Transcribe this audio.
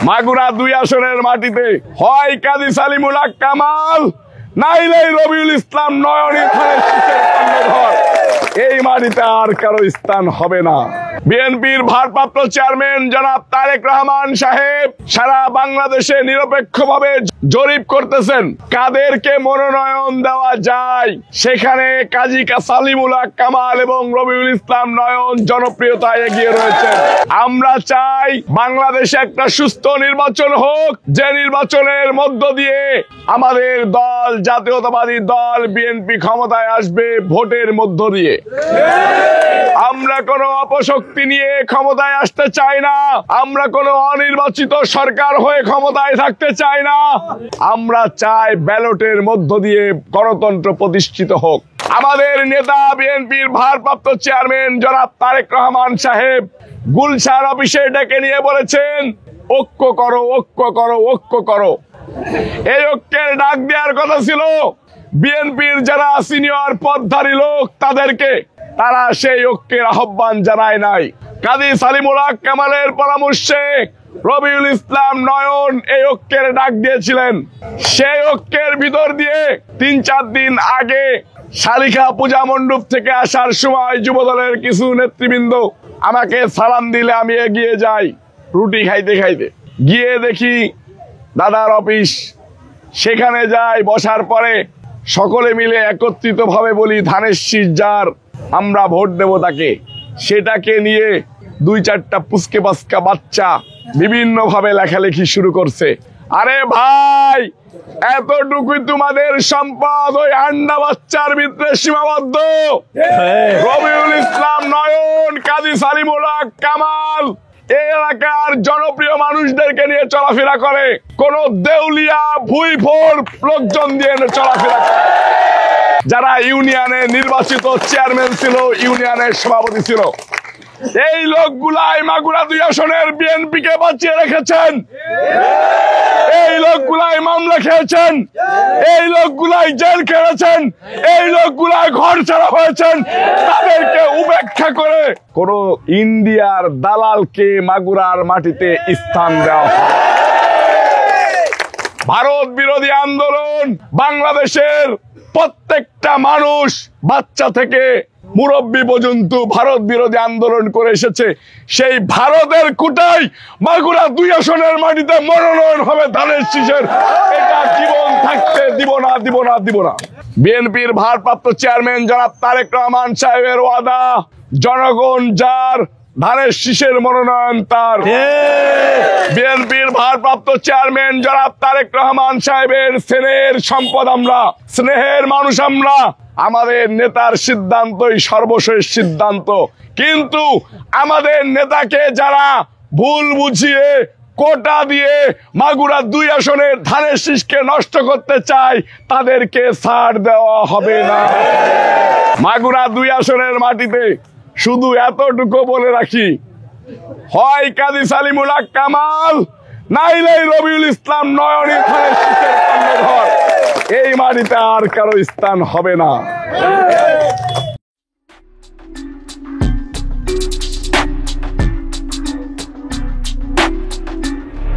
মাগুরা 2 আসনের মাটিতে হয় কাজী সালিমুল হক কামাল নাইলে রবিউল ইসলাম নয়নী ধানের শীষের কর্ণধর। এই মাটিতে আর কারো স্থান হবে না। বিএনপির ভারপ্রাপ্ত চেয়ারম্যান জনাব তারেক রহমান সাহেব সারা বাংলাদেশে নিরপেক্ষভাবে জরিপ করতেছেন কাদেরকে মনোনয়ন দেওয়া যায়। সেখানে কাজী সালিমুল হক কামাল এবং রবিউল ইসলাম নয়ন জনপ্রিয়তায় এগিয়ে রয়েছে। আমরা চাই বাংলাদেশে একটা সুস্থ নির্বাচন হোক, যে নির্বাচনের মধ্য দিয়ে আমাদের দল জাতীয়তাবাদী দল বিএনপি ক্ষমতায় আসবে ভোটের মধ্য দিয়ে। আমরা কোনো অপশক্তি নিয়ে ক্ষমতায় আসতে চাই না। আমরা কোনো অনির্বাচিত সরকার হয়ে ক্ষমতায় থাকতে চাই না। আমরা চাই ব্যালটের মধ্য দিয়ে গণতন্ত্র প্রতিষ্ঠিত হোক। আমাদের নেতা বিএনপির ভারপ্রাপ্ত চেয়ারম্যান জনাব তারেক রহমান সাহেব গুলশান অফিসে ডেকে নিয়ে বলেছেন, ঐক্য করো, ঐক্য করো, ঐক্য করো। এই ঐক্যের ডাক দেওয়ার কথা ছিল বিএনপির যারা সিনিয়র পদধারী লোক তাদেরকে, তারা সেই ঐক্যের আহ্বান জানায় নাই। কাজী সালিমুল হক কামালের পরামর্শে রবিউল ইসলাম নয়ন এই ঐক্যের ডাক দিয়েছিলেন। সেই ঐক্যের ভিতর দিয়ে 3-4 দিন আগে শালিখা পূজা মণ্ডপ থেকে আসার সময় যুবদলের কিছু নেতৃবৃন্দ আমাকে সালাম দিলে আমি এগিয়ে যাই রুটি খাইতে খাইতে। গিয়ে দেখি দাদার অফিস, সেখানে যাই। বসার পরে সকলে মিলে একত্রিত ভাবে বলি, ধানের শীষ যার আমরা ভোট দেব তাকে। সেটাকে নিয়ে 2-4টা পুচকে পাচকা বাচ্চা বিভিন্ন ভাবে লেখালেখি শুরু করছে। আরে ভাই, এতটুকুই তোমাদের সম্পদ, ওই আন্ডা বাচ্চার ভিতরে সীমাবদ্ধ। রবিউল ইসলাম নয়ন, কাজী সালিমুল হক কামাল এই এলাকার জনপ্রিয় মানুষদেরকে নিয়ে চলাফেরা করে, কোন দেউলিয়া ভুইফোর লোকজন দিয়ে চলাফেরা করে। যারা ইউনিয়নের নির্বাচিত চেয়ারম্যান ছিল, ইউনিয়নের সভাপতি ছিল, এই লোকগুলাই মাগুরা 2 আসনের বিএনপি কে বাঁচিয়ে রেখেছেন। এই লোকগুলাই মামলা খেয়েছেন, এই লোকগুলাই জেল খেয়েছেন, এই লোকগুলাই ঘর ছাড়া হয়েছেন। তাদেরকে উপেক্ষা করে কোন ইন্ডিয়ার দালালকে মাগুরার মাটিতে স্থান দেওয়া হয়। ভারত বিরোধী আন্দোলন বাংলাদেশের প্রত্যেকটা মানুষ, বাচ্চা থেকে মুরব্বী পর্যন্ত ভারত বিরোধী আন্দোলন করে এসেছে। সেই ভারতের কুটাই মাগুরা 2 আসনের মাটিতে মনোনয়ন হবে ধানের শীষের। এটা জীবন থাকতে দিব না, দিব না, দিব না। বিএনপির ভারপ্রাপ্ত চেয়ারম্যান জনাব তারেক রহমান সাহেবের ওয়াদা, জনগণ যার ধানের শীষের মনোনয়ন তার। বিএনপির ভারপ্রাপ্ত চেয়ারম্যান জনাব তারেক রহমান সাহেবের স্নেহের সম্পদ আমরা, স্নেহের মানুষ আমরা। আমাদের নেতার সিদ্ধান্তই সর্বশেষ সিদ্ধান্ত। কিন্তু আমাদের নেতাকে যারা ভুল বুঝিয়ে কোটা দিয়ে মাগুরা 2 আসনের ধানের শীষকে নষ্ট করতে চায়, তাদেরকে ছাড় দেওয়া হবে না। মাগুরা 2 আসনের মাটিতে শুধু এতটুকু বলে রাখি, হয় কাজী সালিমুল হক কামাল নাইলে রবিউল ইসলাম নয়নী ধানের শীষের কর্ণধর। এই মাটিতে আর কারো স্থান হবে না।